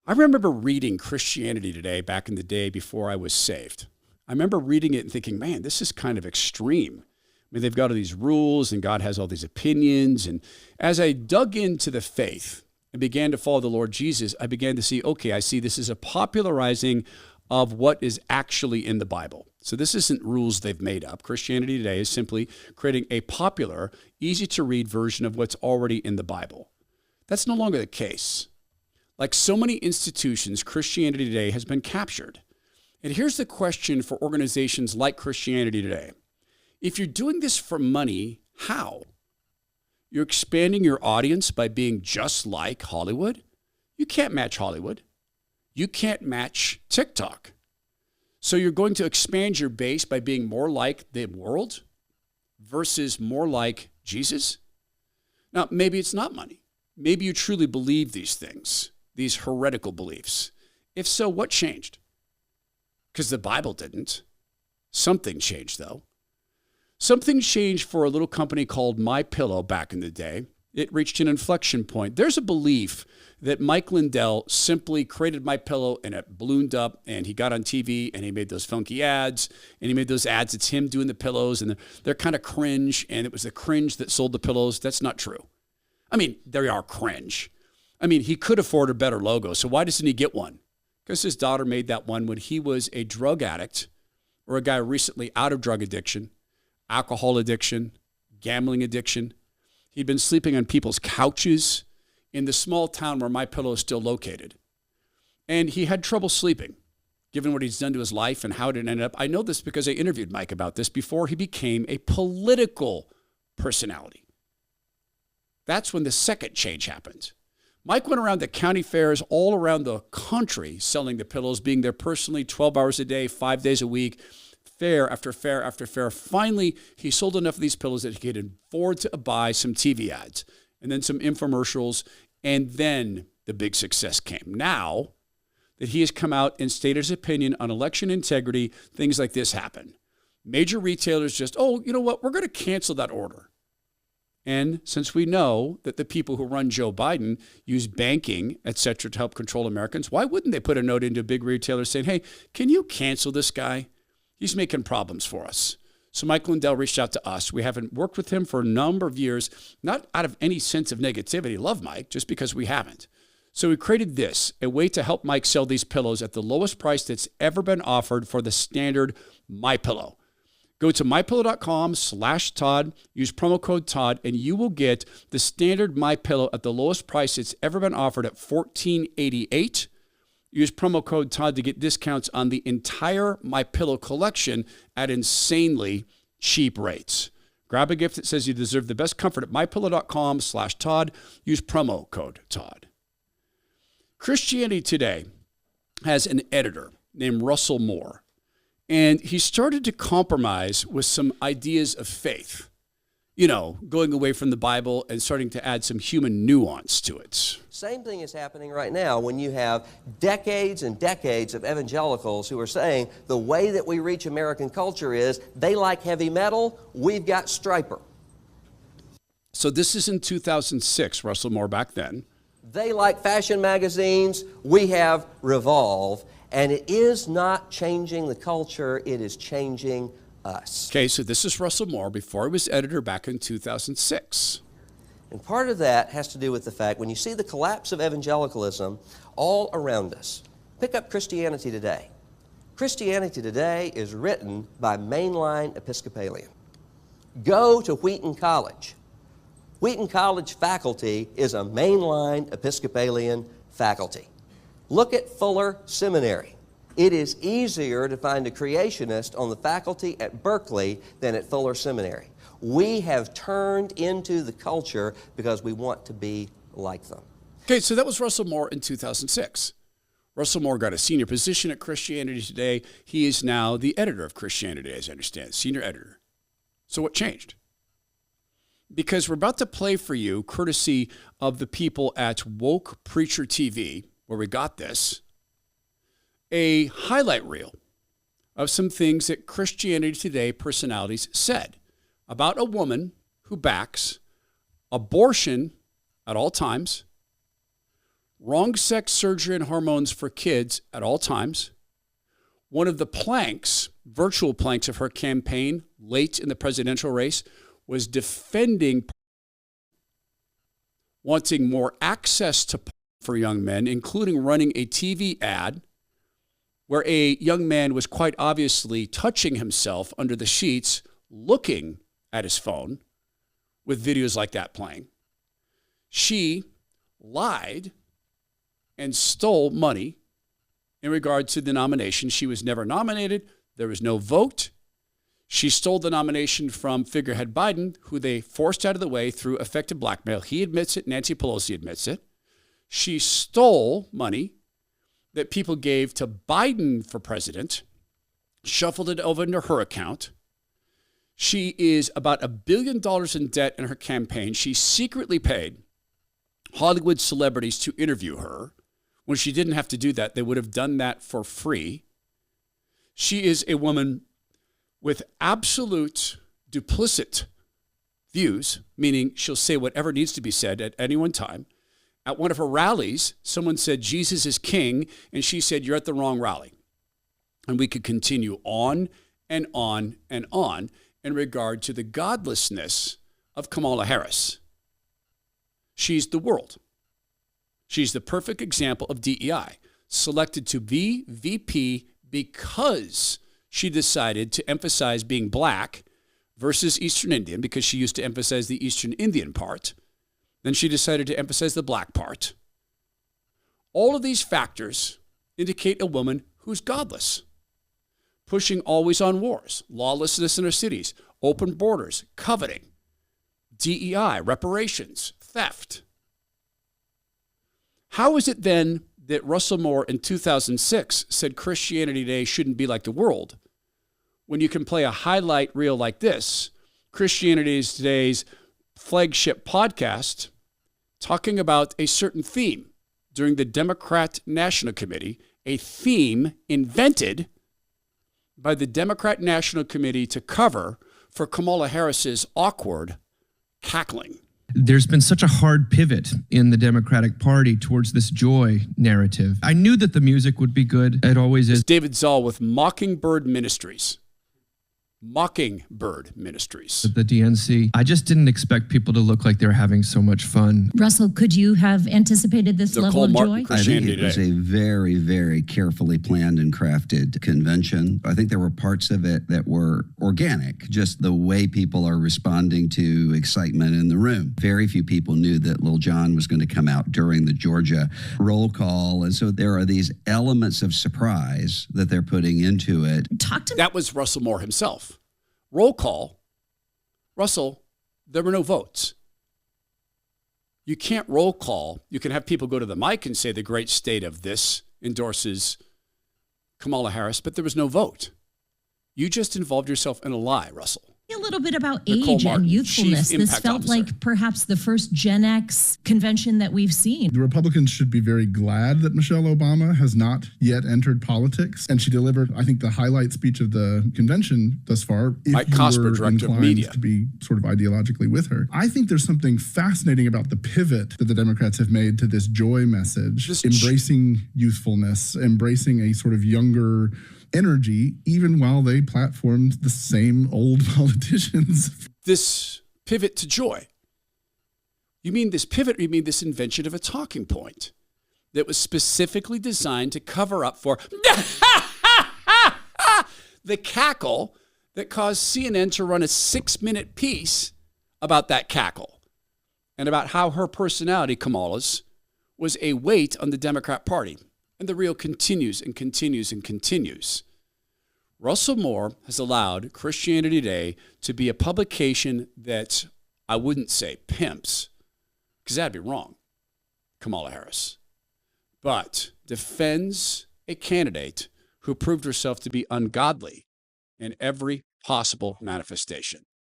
I remember reading Christianity Today back in the day before I was saved. I remember reading it and thinking, man, this is kind of extreme. I mean, they've got all these rules and God has all these opinions. And as I dug into the faith and began to follow the Lord Jesus, I began to see, okay, I see this is a popularizing of what is actually in the Bible. So this isn't rules they've made up. Christianity Today is simply creating a popular, easy-to-read version of what's already in the Bible. That's no longer the case. Like so many institutions, Christianity Today has been captured. And here's the question for organizations like Christianity Today. If you're doing this for money, how? You're expanding your audience by being just like Hollywood? You can't match Hollywood. You can't match TikTok. So you're going to expand your base by being more like the world versus more like Jesus? Now, maybe it's not money. Maybe you truly believe these things, these heretical beliefs. If so, what changed? Because the Bible didn't. Something changed, though. Something changed for a little company called My Pillow back in the day. It reached an inflection point. There's a belief that Mike Lindell simply created My Pillow and it ballooned up and he got on TV and he made those funky ads and he made those ads. It's him doing the pillows and they're kind of cringe and it was the cringe that sold the pillows. That's not true. I mean, they are cringe. I mean, he could afford a better logo. So why doesn't he get one? Because his daughter made that one when he was a drug addict or a guy recently out of drug addiction, alcohol addiction, gambling addiction. He'd been sleeping on people's couches in the small town where My Pillow is still located. And he had trouble sleeping, given what he's done to his life and how it ended up. I know this because I interviewed Mike about this before he became a political personality. That's when the second change happened. Mike went around the county fairs all around the country selling the pillows, being there personally 12 hours a day, 5 days a week, fair after fair after fair. Finally, he sold enough of these pillows that he could afford to buy some TV ads and then some infomercials, and then the big success came. Now that he has come out and stated his opinion on election integrity, things like this happen. Major retailers just, oh, you know what, we're going to cancel that order. And since we know that the people who run Joe Biden use banking, et cetera, to help control Americans, why wouldn't they put a note into a big retailer saying, hey, can you cancel this guy? He's making problems for us. So Mike Lindell reached out to us. We haven't worked with him for a number of years, not out of any sense of negativity. Love Mike, just because we haven't. So we created this, a way to help Mike sell these pillows at the lowest price that's ever been offered for the standard My Pillow. Go to mypillow.com/Todd, use promo code Todd, and you will get the standard My Pillow at the lowest price it's ever been offered at $14.88. Use promo code Todd to get discounts on the entire My Pillow collection at insanely cheap rates. Grab a gift that says you deserve the best comfort at mypillow.com/Todd. Use promo code Todd. Christianity Today has an editor named Russell Moore, and he started to compromise with some ideas of faith. You know, going away from the Bible and starting to add some human nuance to it. Same thing is happening right now when you have decades and decades of evangelicals who are saying the way that we reach American culture is they like heavy metal, we've got Stryper. So this is in 2006, Russell Moore back then. They like fashion magazines, we have Revolve, and it is not changing the culture, it is changing us. Okay, so this is Russell Moore before he was editor back in 2006. And part of that has to do with the fact when you see the collapse of evangelicalism all around us, pick up Christianity Today. Christianity Today is written by mainline Episcopalian. Go to Wheaton College. Wheaton College faculty is a mainline Episcopalian faculty. Look at Fuller Seminary. It is easier to find a creationist on the faculty at Berkeley than at Fuller Seminary. We have turned into the culture because we want to be like them. Okay, so that was Russell Moore in 2006. Russell Moore got a senior position at Christianity Today. He is now the editor of Christianity, as I understand, senior editor. So what changed? Because we're about to play for you, courtesy of the people at Woke Preacher TV, where we got this, a highlight reel of some things that Christianity Today personalities said about a woman who backs abortion at all times, wrong sex surgery and hormones for kids at all times. One of the planks, virtual planks of her campaign late in the presidential race was defending wanting more access to for young men, including running a TV ad where a young man was quite obviously touching himself under the sheets, looking at his phone with videos like that playing. She lied and stole money in regard to the nomination. She was never nominated. There was no vote. She stole the nomination from figurehead Biden, who they forced out of the way through effective blackmail. He admits it. Nancy Pelosi admits it. She stole money that people gave to Biden for president, shuffled it over into her account. She is about $1 billion in debt in her campaign. She secretly paid Hollywood celebrities to interview her. When she didn't have to do that, they would have done that for free. She is a woman with absolute duplicit views, meaning she'll say whatever needs to be said at any one time. At one of her rallies, someone said, Jesus is king, and she said, you're at the wrong rally. And we could continue on and on and on in regard to the godlessness of Kamala Harris. She's the world. She's the perfect example of DEI, selected to be VP because she decided to emphasize being black versus Eastern Indian, because she used to emphasize the Eastern Indian part. Then she decided to emphasize the black part. All of these factors indicate a woman who's godless, pushing always on wars, lawlessness in our cities, open borders, coveting, DEI, reparations, theft. How is it then that Russell Moore in 2006 said Christianity Today shouldn't be like the world, when you can play a highlight reel like this, Christianity Today's flagship podcast, talking about a certain theme during the Democrat National Committee, a theme invented by the Democrat National Committee to cover for Kamala Harris's awkward cackling. There's been such a hard pivot in the Democratic Party towards this joy narrative. I knew that the music would be good. It always is. David Zoll with Mockingbird Ministries. Mockingbird Ministries. The DNC. I just didn't expect people to look like they're having so much fun. Russell, could you have anticipated this level of joy? I think it was a very, very carefully planned and crafted convention. I think there were parts of it that were organic, just the way people are responding to excitement in the room. Very few people knew that Lil Jon was going to come out during the Georgia roll call. And so there are these elements of surprise that they're putting into it. That was Russell Moore himself. Roll call. Russell, there were no votes. You can't roll call. You can have people go to the mic and say the great state of this endorses Kamala Harris, but there was no vote. You just involved yourself in a lie, Russell. A little bit about Nicole age Martin, and youthfulness. Chief This Impact felt Officer. like perhaps the first Gen X convention that we've seen. The Republicans should be very glad that Michelle Obama has not yet entered politics. And she delivered, I think, the highlight speech of the convention thus far. If Mike you Cosper, were Director of inclined Media. to be sort of ideologically with her. I think there's something fascinating about the pivot that the Democrats have made to this joy message, embracing youthfulness, embracing a sort of younger energy, even while they platformed the same old politicians. This pivot to joy. You mean this pivot, or you mean this invention of a talking point that was specifically designed to cover up for the cackle that caused CNN to run a 6-minute piece about that cackle and about how her personality, Kamala's, was a weight on the Democrat Party. And the reel continues and continues and continues. Russell Moore has allowed Christianity Today to be a publication that I wouldn't say pimps, because that'd be wrong, Kamala Harris, but defends a candidate who proved herself to be ungodly in every possible manifestation.